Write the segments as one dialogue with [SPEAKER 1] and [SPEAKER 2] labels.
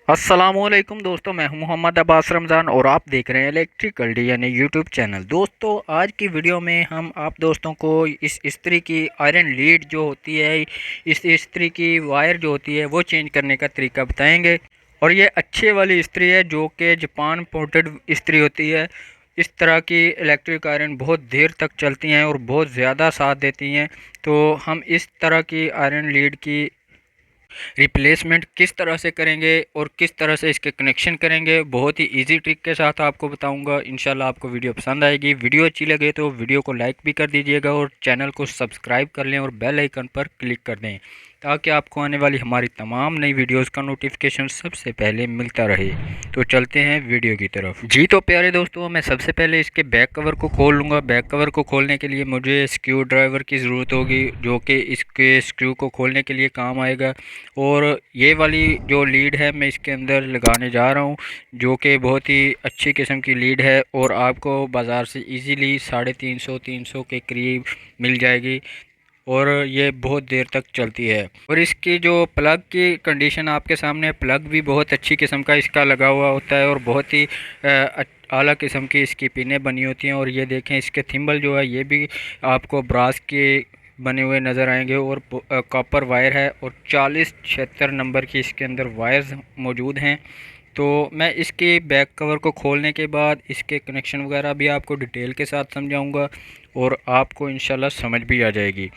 [SPEAKER 1] अस्सलामुअलैकुम दोस्तों, मैं हूं मोहम्मद अब्बास रमज़ान और आप देख रहे हैं इलेक्ट्रिकल डी यानी यूट्यूब चैनल। दोस्तों, आज की वीडियो में हम आप दोस्तों को इस इस्त्री की आयरन लीड जो होती है, इस इस्त्री की वायर जो होती है वो चेंज करने का तरीका बताएंगे। और ये अच्छे वाली इस्त्री है जो कि जापान पोर्टेड इस्त्री होती है। इस तरह की इलेक्ट्रिक आयरन बहुत देर तक चलती हैं और बहुत ज़्यादा साथ देती हैं। तो हम इस तरह की आयरन लीड की रिप्लेसमेंट किस तरह से करेंगे और किस तरह से इसके कनेक्शन करेंगे, बहुत ही इजी ट्रिक के साथ आपको बताऊंगा। इंशाल्लाह आपको वीडियो पसंद आएगी। वीडियो अच्छी लगे तो वीडियो को लाइक भी कर दीजिएगा और चैनल को सब्सक्राइब कर लें और बेल आइकन पर क्लिक कर दें ताकि आपको आने वाली हमारी तमाम नई वीडियोस का नोटिफिकेशन सबसे पहले मिलता रहे। तो चलते हैं वीडियो की तरफ। जी तो प्यारे दोस्तों, मैं सबसे पहले इसके बैक कवर को खोल लूँगा। बैक कवर को खोलने के लिए मुझे स्क्रू ड्राइवर की ज़रूरत होगी जो कि इसके स्क्रू को खोलने के लिए काम आएगा। और ये वाली जो लीड है मैं इसके अंदर लगाने जा रहा हूँ जो कि बहुत ही अच्छी किस्म की लीड है और आपको बाज़ार से इजीली 350 के करीब मिल जाएगी और ये बहुत देर तक चलती है। और इसकी जो प्लग की कंडीशन आपके सामने है, प्लग भी बहुत अच्छी किस्म का इसका लगा हुआ होता है और बहुत ही आला किस्म की इसकी पिनें बनी होती हैं। और ये देखें, इसके थिम्बल जो है ये भी आपको ब्रास के बने हुए नज़र आएंगे और कॉपर वायर है और 4076 नंबर की इसके अंदर वायर्स मौजूद हैं। तो मैं इसके बैक कवर को खोलने के बाद इसके कनेक्शन वगैरह भी आपको डिटेल के साथ समझाऊंगा और आपको इंशाल्लाह समझ भी आ जाएगी।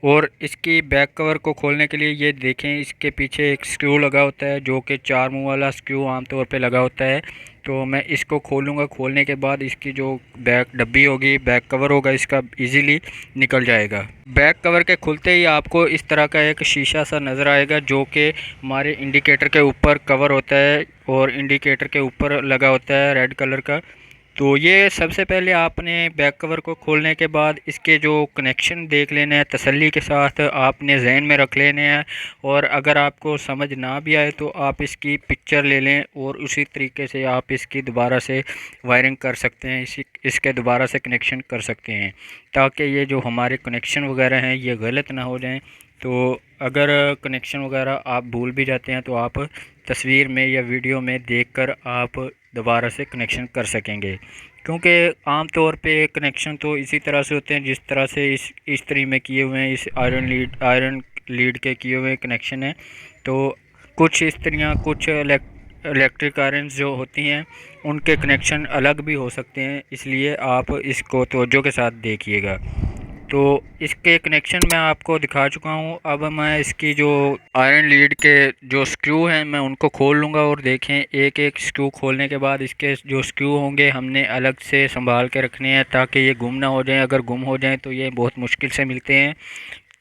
[SPEAKER 1] और इसकी बैक कवर को खोलने के लिए ये देखें, इसके पीछे एक स्क्रू लगा होता है जो कि 4 मुंह वाला स्क्रू आमतौर पे लगा होता है। तो मैं इसको खोलूँगा। खोलने के बाद इसकी जो बैक डब्बी होगी, बैक कवर होगा, इसका इजीली निकल जाएगा। बैक कवर के खुलते ही आपको इस तरह का एक शीशा सा नज़र आएगा जो कि हमारे इंडिकेटर के ऊपर कवर होता है और इंडिकेटर के ऊपर लगा होता है रेड कलर का। तो ये सबसे पहले आपने बैक कवर को खोलने के बाद इसके जो कनेक्शन देख लेने हैं, तसल्ली के साथ आपने जहन में रख लेने हैं। और अगर आपको समझ ना भी आए तो आप इसकी पिक्चर ले लें और उसी तरीके से आप इसकी दोबारा से वायरिंग कर सकते हैं, इसके दोबारा से कनेक्शन कर सकते हैं ताकि ये जो हमारे कनेक्शन वगैरह हैं ये गलत ना हो जाएं। तो अगर कनेक्शन वगैरह आप भूल भी जाते हैं तो आप तस्वीर में या वीडियो में देखकर आप दोबारा से कनेक्शन कर सकेंगे, क्योंकि आम तौर पे कनेक्शन तो इसी तरह से होते हैं जिस तरह से इस इस्त्री में किए हुए हैं, इस आयरन लीड के किए हुए कनेक्शन हैं। तो कुछ इस्त्रियाँ, कुछ इलेक्ट्रिक आयरन्स जो होती हैं उनके कनेक्शन अलग भी हो सकते हैं, इसलिए आप इसको तवज्जो के साथ देखिएगा। तो इसके कनेक्शन मैं आपको दिखा चुका हूँ। अब मैं इसकी जो आयरन लीड के जो स्क्रू हैं मैं उनको खोल लूँगा और देखें, एक एक स्क्रू खोलने के बाद इसके जो स्क्रू होंगे हमने अलग से संभाल के रखने हैं ताकि ये गुम ना हो जाएं। अगर गुम हो जाएं तो ये बहुत मुश्किल से मिलते हैं,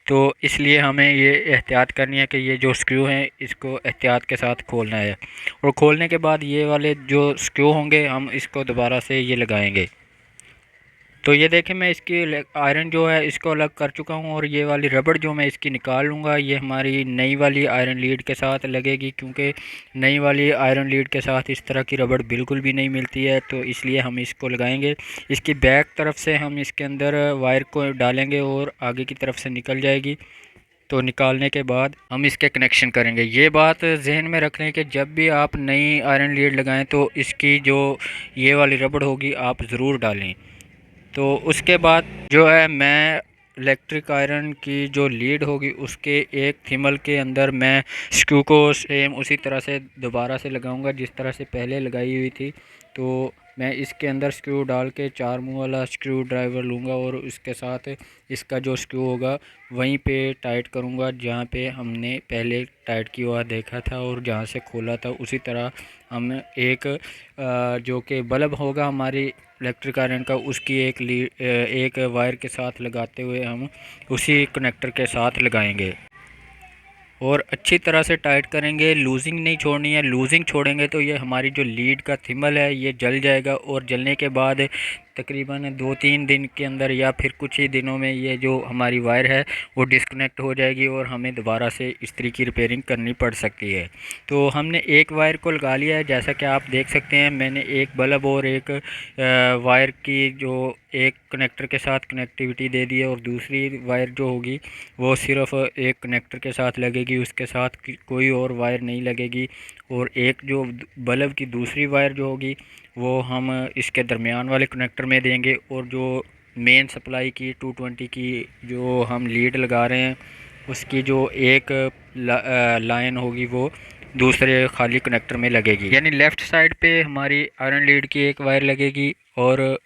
[SPEAKER 1] तो इसलिए हमें ये एहतियात करनी है कि ये जो स्क्रू हैं इसको एहतियात के साथ खोलना है। और खोलने के बाद ये वाले जो स्क्रू होंगे हम इसको दोबारा से ये लगाएंगे। तो ये देखें, मैं इसकी आयरन जो है इसको अलग कर चुका हूँ और ये वाली रबड़ जो मैं इसकी निकाल लूँगा ये हमारी नई वाली आयरन लीड के साथ लगेगी, क्योंकि नई वाली आयरन लीड के साथ इस तरह की रबड़ बिल्कुल भी नहीं मिलती है। तो इसलिए हम इसको लगाएंगे। इसकी बैक तरफ से हम इसके अंदर वायर को डालेंगे और आगे की तरफ से निकल जाएगी। तो निकालने के बाद हम इसके कनेक्शन करेंगे। ये बात जहन में रख लें कि जब भी आप नई आयरन लीड लगाएं तो इसकी जो ये वाली रबड़ होगी आप ज़रूर डालें। तो उसके बाद जो है मैं इलेक्ट्रिक आयरन की जो लीड होगी उसके एक थिमल के अंदर मैं स्क्रू को सेम उसी तरह से दोबारा से लगाऊंगा जिस तरह से पहले लगाई हुई थी। तो मैं इसके अंदर स्क्रू डाल के 4 मुंह वाला स्क्रू ड्राइवर लूँगा और उसके साथ इसका जो स्क्रू होगा वहीं पे टाइट करूँगा जहाँ पे हमने पहले टाइट किया हुआ देखा था और जहाँ से खोला था उसी तरह हम एक जो कि बल्ब होगा हमारी इलेक्ट्रिक आयरन का उसकी एक वायर के साथ लगाते हुए हम उसी कनेक्टर के साथ लगाएंगे और अच्छी तरह से टाइट करेंगे। लूजिंग नहीं छोड़नी है, लूजिंग छोड़ेंगे तो ये हमारी जो लीड का थिम्बल है ये जल जाएगा और जलने के बाद तकरीबन 2-3 दिन के अंदर या फिर कुछ ही दिनों में ये जो हमारी वायर है वो डिस्कनेक्ट हो जाएगी और हमें दोबारा से इस्त्री की रिपेयरिंग करनी पड़ सकती है। तो हमने एक वायर को लगा लिया है, जैसा कि आप देख सकते हैं मैंने एक बल्ब और एक वायर की जो एक कनेक्टर के साथ कनेक्टिविटी दे दी है और दूसरी वायर जो होगी वो सिर्फ एक कनेक्टर के साथ लगेगी, उसके साथ कोई और वायर नहीं लगेगी। और एक जो बल्ब की दूसरी वायर जो होगी वो हम इसके दरमियान वाले कनेक्टर में देंगे, और जो मेन सप्लाई की 220 की जो हम लीड लगा रहे हैं उसकी जो एक लाइन होगी वो दूसरे खाली कनेक्टर में लगेगी। यानी लेफ़्ट साइड पे हमारी आयरन लीड की एक वायर लगेगी, और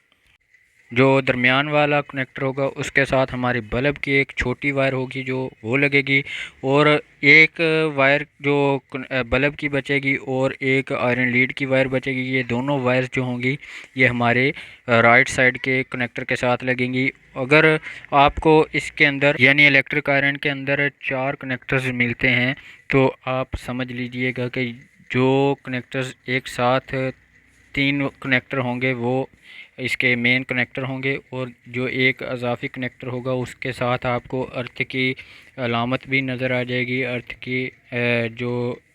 [SPEAKER 1] जो दरमियान वाला कनेक्टर होगा उसके साथ हमारी बल्ब की एक छोटी वायर होगी जो वो लगेगी, और एक वायर जो बल्ब की बचेगी और एक आयरन लीड की वायर बचेगी। ये दोनों वायर्स जो होंगी ये हमारे राइट साइड के कनेक्टर के साथ लगेंगी। अगर आपको इसके अंदर यानी इलेक्ट्रिक आयरन के अंदर 4 कनेक्टर्स मिलते हैं तो आप समझ लीजिएगा कि जो कनेक्टर्स एक साथ 3 कनेक्टर होंगे वो इसके मेन कनेक्टर होंगे, और जो एक अजाफी कनेक्टर होगा उसके साथ आपको अर्थ की अलामत भी नज़र आ जाएगी। अर्थ की जो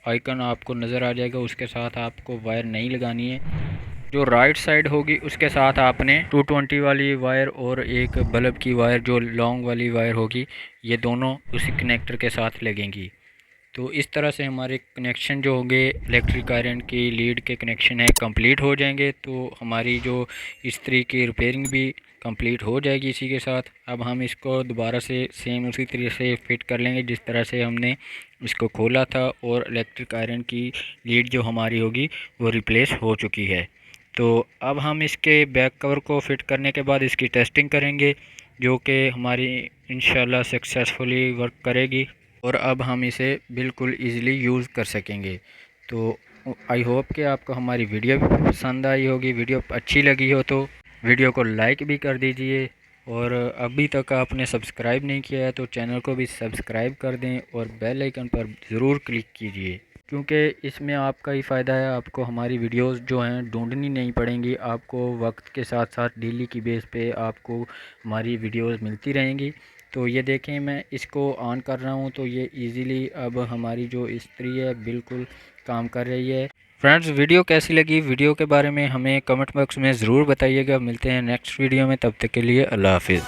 [SPEAKER 1] आइकन आपको नज़र आ जाएगा उसके साथ आपको वायर नहीं लगानी है। जो राइट साइड होगी उसके साथ आपने 220 वाली वायर और एक बल्ब की वायर जो लॉन्ग वाली वायर होगी ये दोनों उसी कनेक्टर के साथ लगेंगी। तो इस तरह से हमारे कनेक्शन जो होंगे इलेक्ट्रिक आयरन की लीड के कनेक्शन है कंप्लीट हो जाएंगे। तो हमारी जो इस्त्री की रिपेयरिंग भी कंप्लीट हो जाएगी इसी के साथ। अब हम इसको दोबारा से सेम उसी तरीके से फिट कर लेंगे जिस तरह से हमने इसको खोला था, और इलेक्ट्रिक आयरन की लीड जो हमारी होगी वो रिप्लेस हो चुकी है। तो अब हम इसके बैक कवर को फिट करने के बाद इसकी टेस्टिंग करेंगे जो कि हमारी इंशाल्लाह सक्सेसफुली वर्क करेगी, और अब हम इसे बिल्कुल इजीली यूज़ कर सकेंगे। तो आई होप कि आपको हमारी वीडियो भी पसंद आई होगी। वीडियो अच्छी लगी हो तो वीडियो को लाइक भी कर दीजिए, और अभी तक आपने सब्सक्राइब नहीं किया है तो चैनल को भी सब्सक्राइब कर दें और बेल आइकन पर ज़रूर क्लिक कीजिए, क्योंकि इसमें आपका ही फ़ायदा है। आपको हमारी वीडियोस जो हैं ढूंढनी नहीं पड़ेंगी, आपको वक्त के साथ साथ डेली की बेस पे आपको हमारी वीडियोस मिलती रहेंगी। तो ये देखें मैं इसको ऑन कर रहा हूँ तो ये इजीली अब हमारी जो इस्त्री है बिल्कुल काम कर रही है। फ्रेंड्स, वीडियो कैसी लगी, वीडियो के बारे में हमें कमेंट बॉक्स में ज़रूर बताइएगा। मिलते हैं नेक्स्ट वीडियो में, तब तक के लिए अल्लाह हाफिज़।